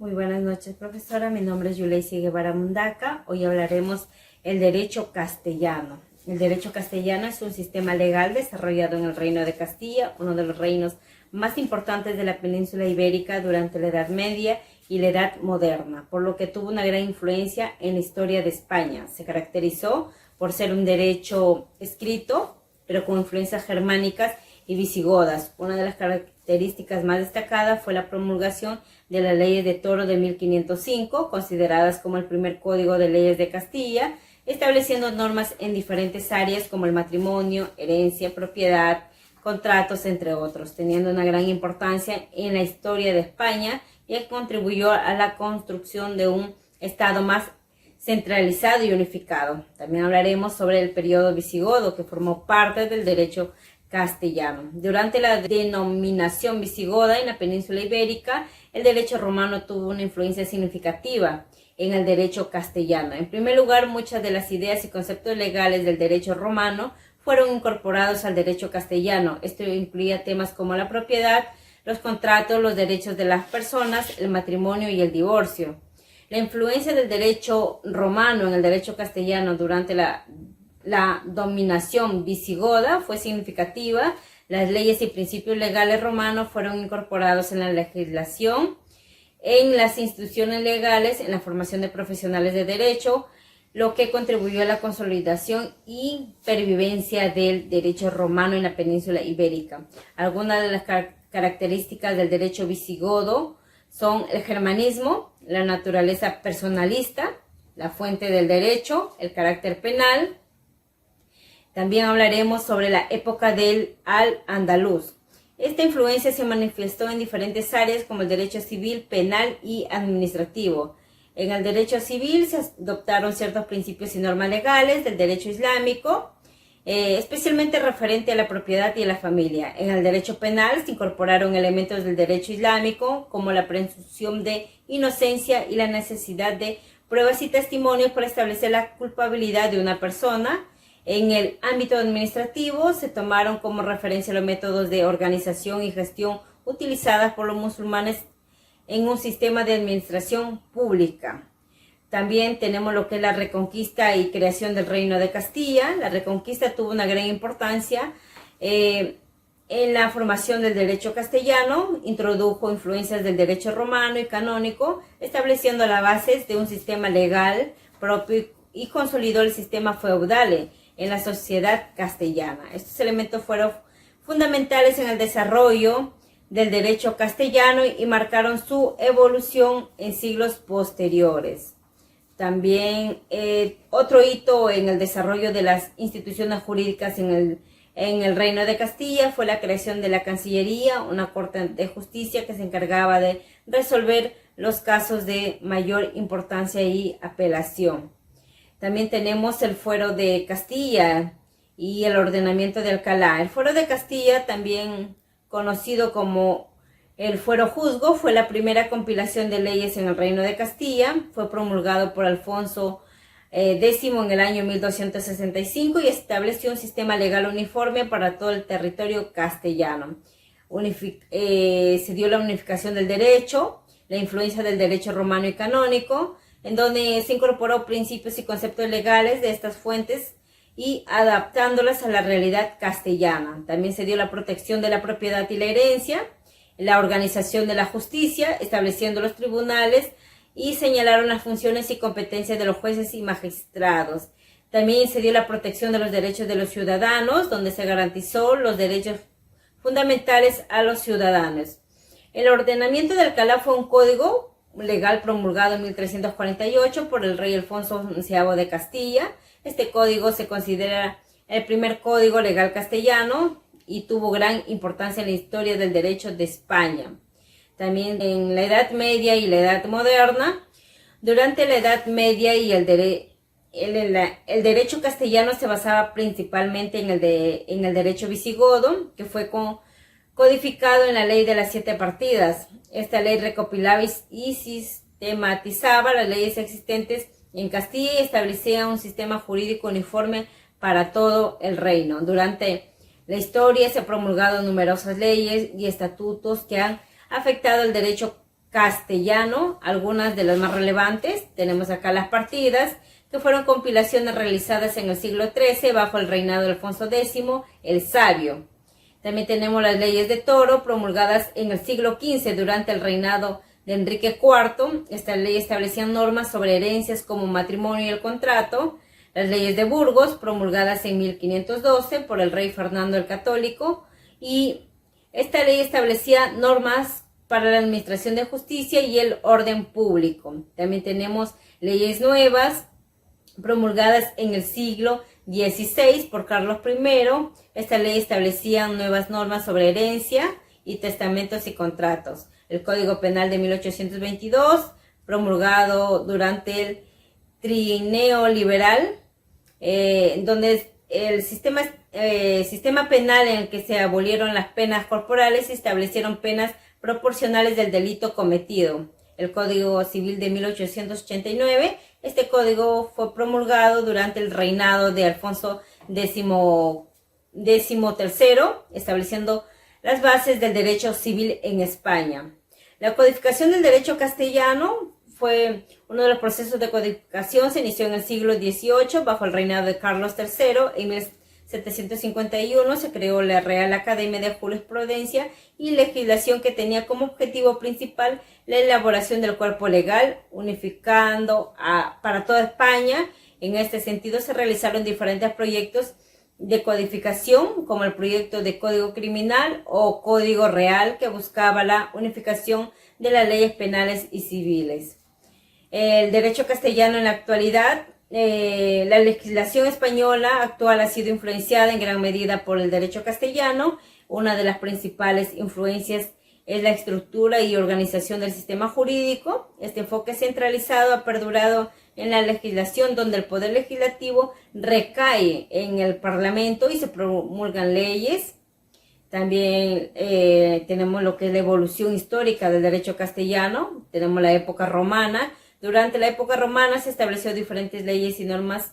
Muy buenas noches, profesora. Mi nombre es Yuleisi Guevara Mundaca. Hoy hablaremos el derecho castellano. El derecho castellano es un sistema legal desarrollado en el Reino de Castilla, uno de los reinos más importantes de la península ibérica durante la Edad Media y la Edad Moderna, por lo que tuvo una gran influencia en la historia de España. Se caracterizó por ser un derecho escrito, pero con influencias germánicas y visigodas. Una de las características más destacadas fue la promulgación de las leyes de Toro de 1505, consideradas como el primer código de leyes de Castilla, estableciendo normas en diferentes áreas como el matrimonio, herencia, propiedad, contratos, entre otros, teniendo una gran importancia en la historia de España, ya que contribuyó a la construcción de un Estado más centralizado y unificado. También hablaremos sobre el periodo visigodo, que formó parte del derecho castellano. Durante la denominación visigoda en la península ibérica, el derecho romano tuvo una influencia significativa en el derecho castellano. En primer lugar, muchas de las ideas y conceptos legales del derecho romano fueron incorporados al derecho castellano. Esto incluía temas como la propiedad, los contratos, los derechos de las personas, el matrimonio y el divorcio. La influencia del derecho romano en el derecho castellano durante la dominación visigoda fue significativa. Las leyes y principios legales romanos fueron incorporados en la legislación, en las instituciones legales, en la formación de profesionales de derecho, lo que contribuyó a la consolidación y pervivencia del derecho romano en la península ibérica. Algunas de las características del derecho visigodo son el germanismo, la naturaleza personalista, la fuente del derecho, el carácter penal. También hablaremos sobre la época del Al-Andalus. Esta influencia se manifestó en diferentes áreas como el derecho civil, penal y administrativo. En el derecho civil se adoptaron ciertos principios y normas legales del derecho islámico, especialmente referente a la propiedad y a la familia. En el derecho penal se incorporaron elementos del derecho islámico como la presunción de inocencia y la necesidad de pruebas y testimonios para establecer la culpabilidad de una persona. En el ámbito administrativo se tomaron como referencia los métodos de organización y gestión utilizadas por los musulmanes en un sistema de administración pública. También tenemos lo que es la reconquista y creación del Reino de Castilla. La reconquista tuvo una gran importancia en la formación del derecho castellano, introdujo influencias del derecho romano y canónico, estableciendo las bases de un sistema legal propio y consolidó el sistema feudal en la sociedad castellana. Estos elementos fueron fundamentales en el desarrollo del derecho castellano y marcaron su evolución en siglos posteriores. También otro hito en el desarrollo de las instituciones jurídicas en el Reino de Castilla fue la creación de la Cancillería, una corte de justicia que se encargaba de resolver los casos de mayor importancia y apelación. También tenemos el Fuero de Castilla y el ordenamiento de Alcalá. El Fuero de Castilla, también conocido como el Fuero Juzgo, fue la primera compilación de leyes en el Reino de Castilla. Fue promulgado por Alfonso X en el año 1265 y estableció un sistema legal uniforme para todo el territorio castellano. Se dio la unificación del derecho, la influencia del derecho romano y canónico, en donde se incorporó principios y conceptos legales de estas fuentes y adaptándolas a la realidad castellana. También se dio la protección de la propiedad y la herencia, la organización de la justicia, estableciendo los tribunales y señalaron las funciones y competencias de los jueces y magistrados. También se dio la protección de los derechos de los ciudadanos, donde se garantizó los derechos fundamentales a los ciudadanos. El ordenamiento de Alcalá fue un código legal promulgado en 1348 por el rey Alfonso XI de Castilla. Este código se considera el primer código legal castellano y tuvo gran importancia en la historia del derecho de España. También en la Edad Media y la Edad Moderna. Durante la Edad Media y el derecho castellano se basaba principalmente en el derecho visigodo, que fue codificado en la ley de las 7 partidas. Esta ley recopilaba y sistematizaba las leyes existentes en Castilla y establecía un sistema jurídico uniforme para todo el reino. Durante la historia se han promulgado numerosas leyes y estatutos que han afectado el derecho castellano, algunas de las más relevantes. Tenemos acá las partidas, que fueron compilaciones realizadas en el siglo XIII bajo el reinado de Alfonso X, el Sabio. También tenemos las leyes de Toro, promulgadas en el siglo XV durante el reinado de Enrique IV. Estas leyes establecían normas sobre herencias como matrimonio y el contrato. Las leyes de Burgos, promulgadas en 1512 por el rey Fernando el Católico, y esta ley establecía normas para la administración de justicia y el orden público. También tenemos leyes nuevas, promulgadas en el siglo XVI por Carlos I. Esta ley establecía nuevas normas sobre herencia y testamentos y contratos. El Código Penal de 1822, promulgado durante el Trineo Liberal, donde el sistema penal en el que se abolieron las penas corporales y establecieron penas proporcionales del delito cometido. El Código Civil de 1889, este código fue promulgado durante el reinado de Alfonso XIII, estableciendo las bases del derecho civil en España. La codificación del derecho castellano fue uno de los procesos de codificación. Se inició en el siglo XVIII bajo el reinado de Carlos III. En 1751 se creó la Real Academia de Jurisprudencia y Legislación, que tenía como objetivo principal la elaboración del cuerpo legal, unificando para toda España. En este sentido se realizaron diferentes proyectos de codificación, como el proyecto de Código Criminal o Código Real, que buscaba la unificación de las leyes penales y civiles. El derecho castellano en la actualidad, la legislación española actual ha sido influenciada en gran medida por el derecho castellano. Una de las principales influencias es la estructura y organización del sistema jurídico. Este enfoque centralizado ha perdurado en la legislación, donde el poder legislativo recae en el Parlamento y se promulgan leyes. También tenemos lo que es la evolución histórica del derecho castellano. Tenemos la época romana. Durante la época romana se estableció diferentes leyes y normas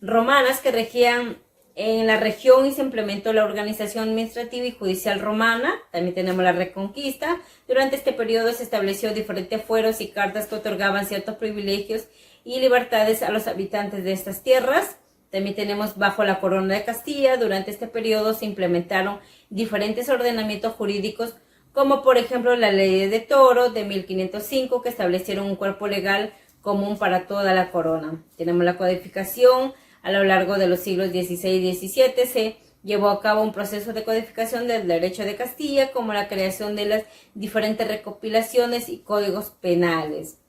romanas que regían en la región y se implementó la organización administrativa y judicial romana. También tenemos la Reconquista. Durante este periodo se estableció diferentes fueros y cartas que otorgaban ciertos privilegios y libertades a los habitantes de estas tierras. También tenemos bajo la Corona de Castilla. Durante este periodo se implementaron diferentes ordenamientos jurídicos, como por ejemplo la Ley de Toro de 1505, que establecieron un cuerpo legal común para toda la corona. Tenemos la codificación. A lo largo de los siglos XVI y XVII se llevó a cabo un proceso de codificación del derecho de Castilla, como la creación de las diferentes recopilaciones y códigos penales.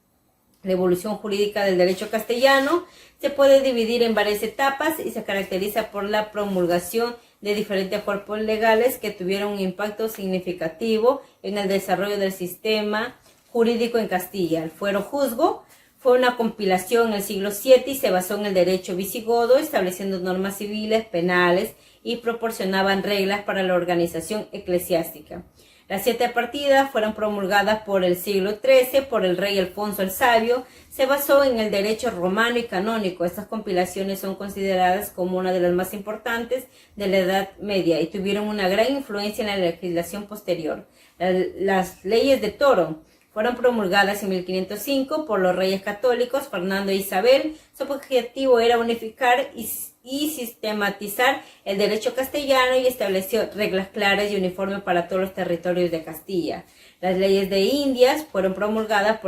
La evolución jurídica del derecho castellano se puede dividir en varias etapas y se caracteriza por la promulgación de diferentes cuerpos legales que tuvieron un impacto significativo en el desarrollo del sistema jurídico en Castilla. El fuero juzgo fue una compilación en el siglo VII y se basó en el derecho visigodo, estableciendo normas civiles, penales y proporcionaban reglas para la organización eclesiástica. Las 7 partidas fueron promulgadas por el siglo XIII por el rey Alfonso el Sabio. Se basó en el derecho romano y canónico. Estas compilaciones son consideradas como una de las más importantes de la Edad Media y tuvieron una gran influencia en la legislación posterior. Las leyes de Toro fueron promulgadas en 1505 por los reyes católicos Fernando e Isabel. Su objetivo era unificar y sistematizar el derecho castellano y estableció reglas claras y uniformes para todos los territorios de Castilla. Las leyes de Indias fueron promulgadas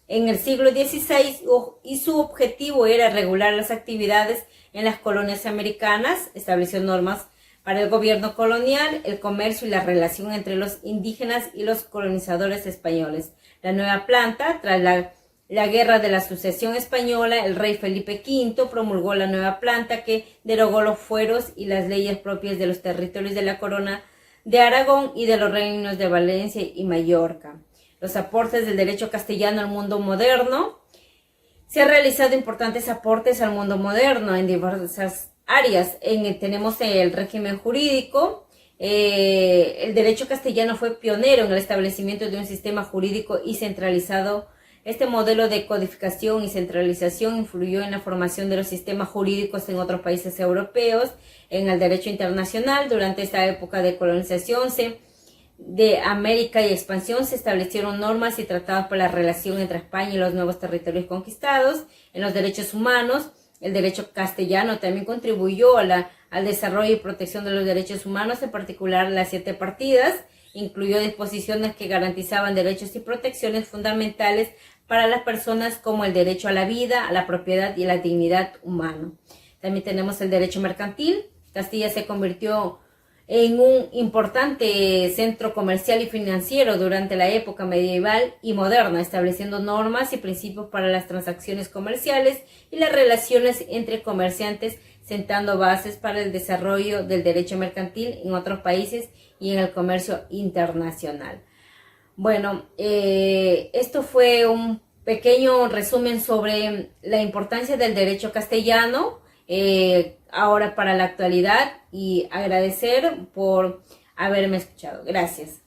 en el siglo XVI y su objetivo era regular las actividades en las colonias americanas. Estableció normas para el gobierno colonial, el comercio y la relación entre los indígenas y los colonizadores españoles. La nueva planta, tras la guerra de la sucesión española, el rey Felipe V promulgó la nueva planta que derogó los fueros y las leyes propias de los territorios de la corona de Aragón y de los reinos de Valencia y Mallorca. Los aportes del derecho castellano al mundo moderno. Se han realizado importantes aportes al mundo moderno en diversas áreas. Tenemos el régimen jurídico. El derecho castellano fue pionero en el establecimiento de un sistema jurídico y centralizado. Este modelo de codificación y centralización influyó en la formación de los sistemas jurídicos en otros países europeos. En el derecho internacional, durante esta época de colonización, se de América y expansión se establecieron normas y tratados para la relación entre España y los nuevos territorios conquistados. En los derechos humanos, el derecho castellano también contribuyó al desarrollo y protección de los derechos humanos, en particular las 7 partidas. Incluyó disposiciones que garantizaban derechos y protecciones fundamentales para las personas, como el derecho a la vida, a la propiedad y a la dignidad humana. También tenemos el derecho mercantil. Castilla se convirtió en un importante centro comercial y financiero durante la época medieval y moderna, estableciendo normas y principios para las transacciones comerciales y las relaciones entre comerciantes, sentando bases para el desarrollo del derecho mercantil en otros países y en el comercio internacional. Bueno, esto fue un pequeño resumen sobre la importancia del derecho castellano ahora para la actualidad, y agradecer por haberme escuchado. Gracias.